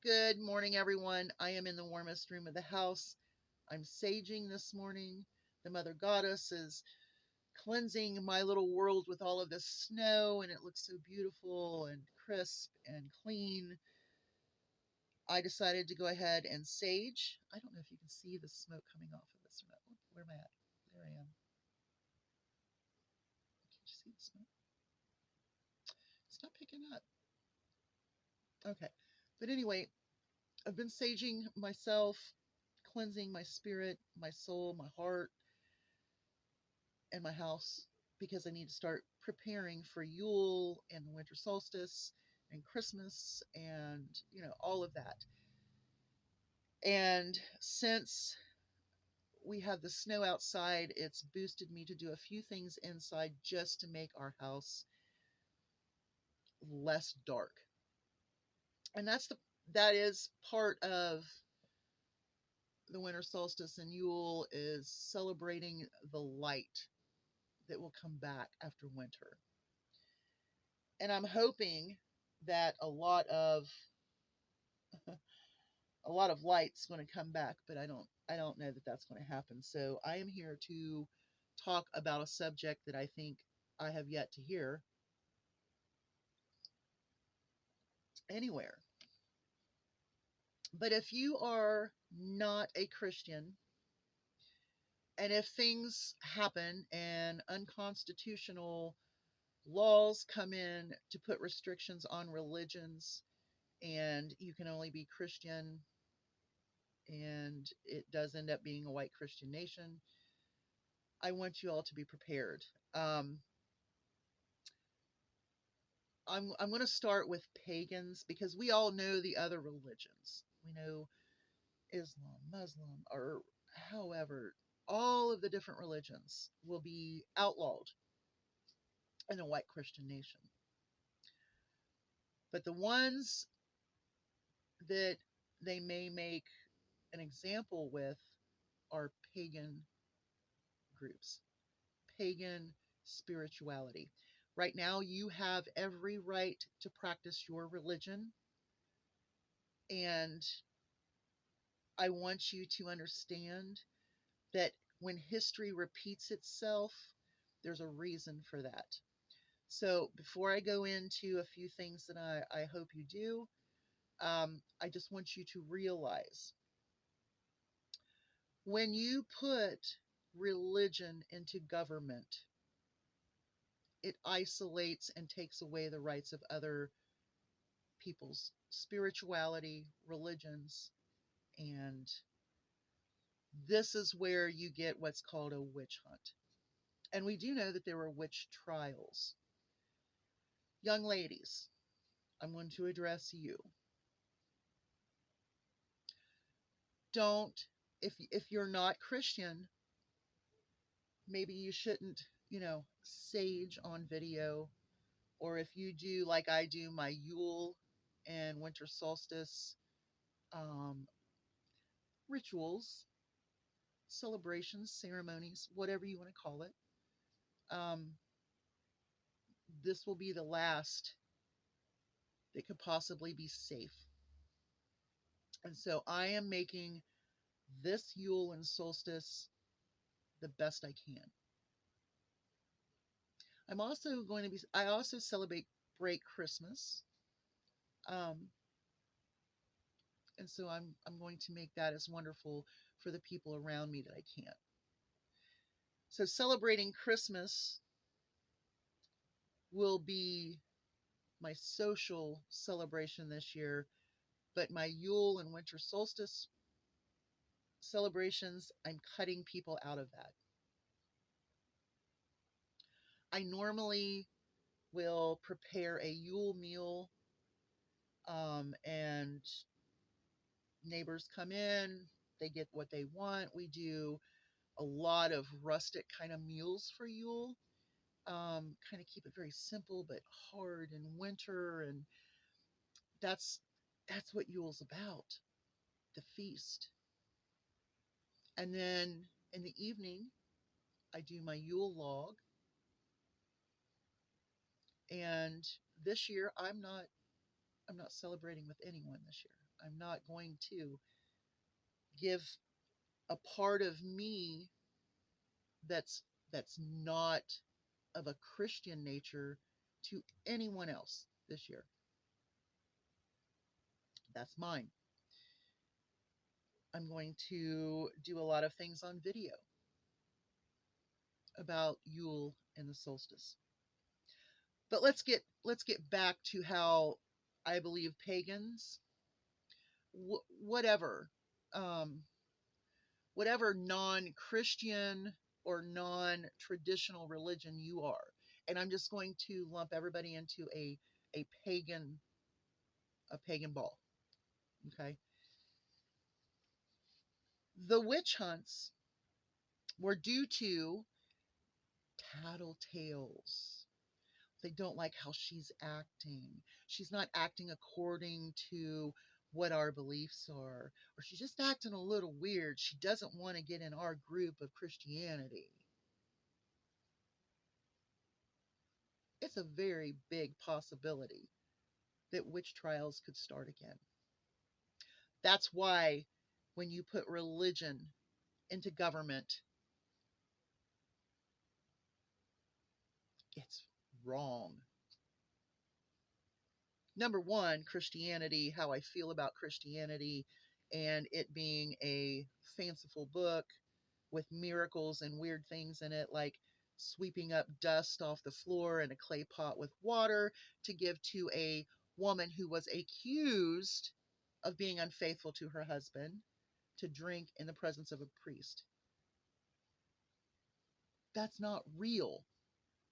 Good morning, everyone. I am in the warmest room of the house. I'm saging this morning. The Mother Goddess is cleansing my little world with all of this snow, and it looks so beautiful and crisp and clean. I decided to go ahead and sage. I don't know if you can see the smoke coming off of this or not. Where am I at? There I am. Can you see the smoke? It's not picking up. Okay. But anyway, I've been saging myself, cleansing my spirit, my soul, my heart, and my house because I need to start preparing for Yule and the winter solstice and Christmas and, all of that. And since we have the snow outside, it's boosted me to do a few things inside just to make our house less dark. And that is part of the winter solstice and Yule is celebrating the light that will come back after winter. And I'm hoping that a lot of light's going to come back, but I don't know that that's going to happen. So I am here to talk about a subject that I think I have yet to hear anywhere. But if you are not a Christian, and if things happen and unconstitutional laws come in to put restrictions on religions, and you can only be Christian, and it does end up being a white Christian nation, I want you all to be prepared. Um, I'm going to start with pagans because we all know the other religions. We know Islam, Muslim, or however, all of the different religions will be outlawed in a white Christian nation. But the ones that they may make an example with are pagan groups, pagan spirituality. Right now, you have every right to practice your religion, and I want you to understand that when history repeats itself, there's a reason for that. So, before I go into a few things that I hope you do, I just want you to realize when you put religion into government, it isolates and takes away the rights of other people's spirituality, religions, and this is where you get what's called a witch hunt. And we do know that there were witch trials. Young ladies, I'm going to address you. Don't, if you're not Christian, maybe you shouldn't, sage on video. Or if you do like I do my Yule and winter solstice um, rituals, celebrations, ceremonies, whatever you want to call it, um, this will be the last that could possibly be safe. And so I am making this Yule and solstice the best I can. I also celebrate break Christmas. Um, and so I'm going to make that as wonderful for the people around me that I can. So celebrating Christmas will be my social celebration this year, but my Yule and winter solstice celebrations, I'm cutting people out of that. I normally will prepare a Yule meal, and neighbors come in, they get what they want. We do a lot of rustic kind of meals for Yule, kind of keep it very simple but hard in winter, and that's that's what Yule's about, the feast. And then in the evening, I do my Yule log. And this year, I'm not I'm not celebrating with anyone this year. I'm not going to give a part of me that's not of a Christian nature to anyone else this year. That's mine. I'm going to do a lot of things on video about Yule and the solstice. But let's get back to how I believe pagans, whatever, um, whatever non-Christian or non-traditional religion you are, and I'm just going to lump everybody into a pagan a pagan ball. Okay, the witch hunts were due to tattletales. They don't like how she's acting. She's not acting according to what our beliefs are, or she's just acting a little weird. She doesn't want to get in our group of Christianity. It's a very big possibility that witch trials could start again. That's why when you put religion into government, it's wrong. Number one, Christianity, how I feel about Christianity and it being a fanciful book with miracles and weird things in it, like sweeping up dust off the floor in a clay pot with water to give to a woman who was accused of being unfaithful to her husband to drink in the presence of a priest. That's not real.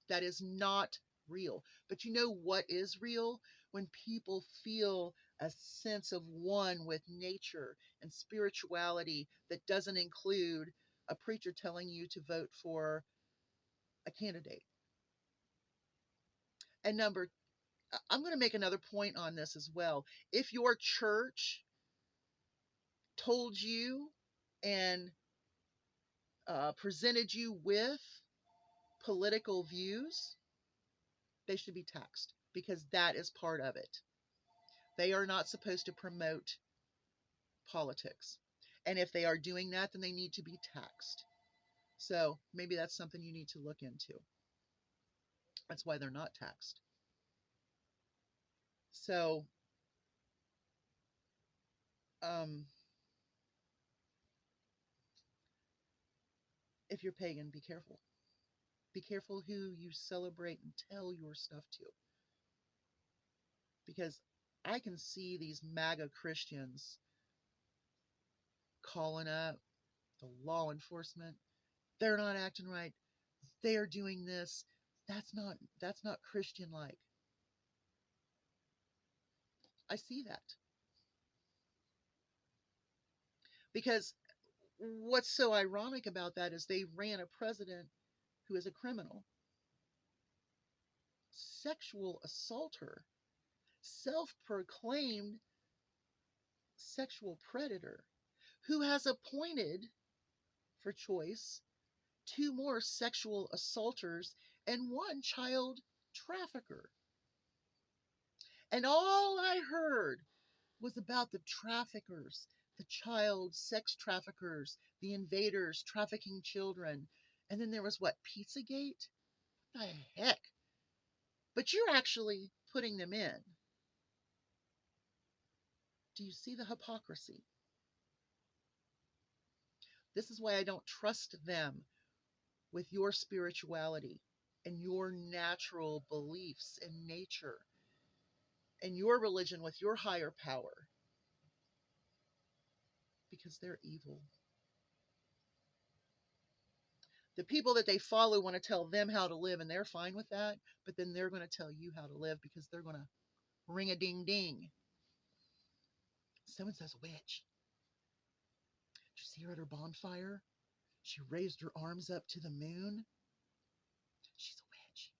That is not real. But you know what is real? When people feel a sense of one with nature and spirituality that doesn't include a preacher telling you to vote for a candidate. And I'm going to make another point on this as well. If your church told you and presented you with political views, they should be taxed because that is part of it. They are not supposed to promote politics. And if they are doing that, then they need to be taxed. So maybe that's something you need to look into. That's why they're not taxed. So, um, if you're pagan, be careful. Be careful who you celebrate and tell your stuff to. Because I can see these MAGA Christians calling up the law enforcement. They're not acting right. They're doing this. That's not Christian like. I see that. Because what's so ironic about that is they ran a president who is a criminal, sexual assaulter, self proclaimed sexual predator, who has appointed, for choice, two more sexual assaulters and one child trafficker. And all I heard was about the traffickers, the child sex traffickers, the invaders trafficking children. And then there was what, Pizzagate? What the heck? But you're actually putting them in. Do you see the hypocrisy? This is why I don't trust them with your spirituality and your natural beliefs in nature and your religion with your higher power because they're evil. The people that they follow want to tell them how to live and they're fine with that, but then they're going to tell you how to live because they're going to ring a ding ding. So and so's a witch. Did you see her at her bonfire? She raised her arms up to the moon. She's a witch.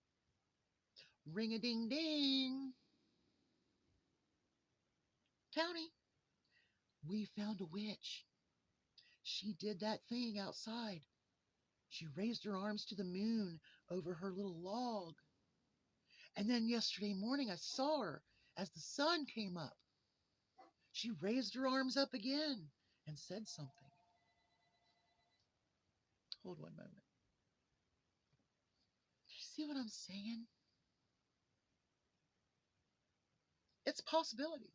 Ring a ding ding. County, we found a witch. She did that thing outside. She raised her arms to the moon over her little log. And then yesterday morning I saw her As the sun came up, she raised her arms up again and said something. Hold one moment. Do you see what I'm saying? It's a possibility.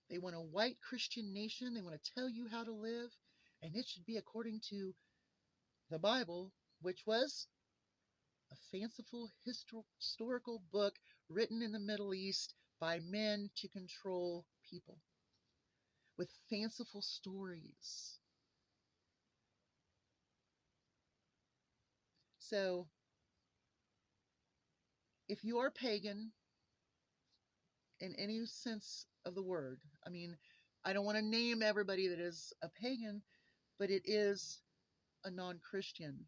They want a white Christian nation. They want to tell you how to live, and it should be according to the Bible, which was a fanciful historical book written in the Middle East by men to control people with fanciful stories. So, if you are pagan in any sense of the word, I mean, I don't want to name everybody that is a pagan, but it is a non Christian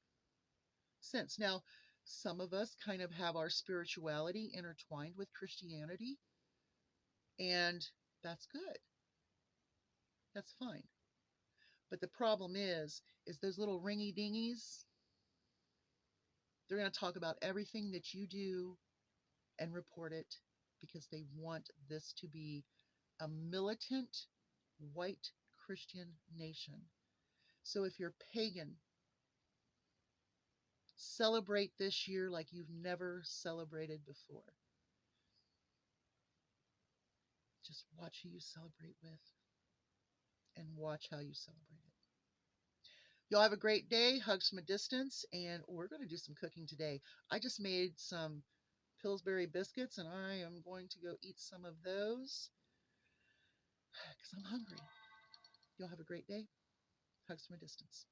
sense. Now, some of us kind of have our spirituality intertwined with Christianity, and that's good. That's fine. But the problem is those little ringy dingies, they're going to talk about everything that you do and report it because they want this to be a militant white Christian nation. So if you're pagan, celebrate this year like you've never celebrated before. Just watch who you celebrate with and watch how you celebrate it. Y'all have a great day. Hugs from a distance. And we're going to do some cooking today. I just made some Pillsbury biscuits and I am going to go eat some of those because I'm hungry. Y'all have a great day. Hugs from a distance.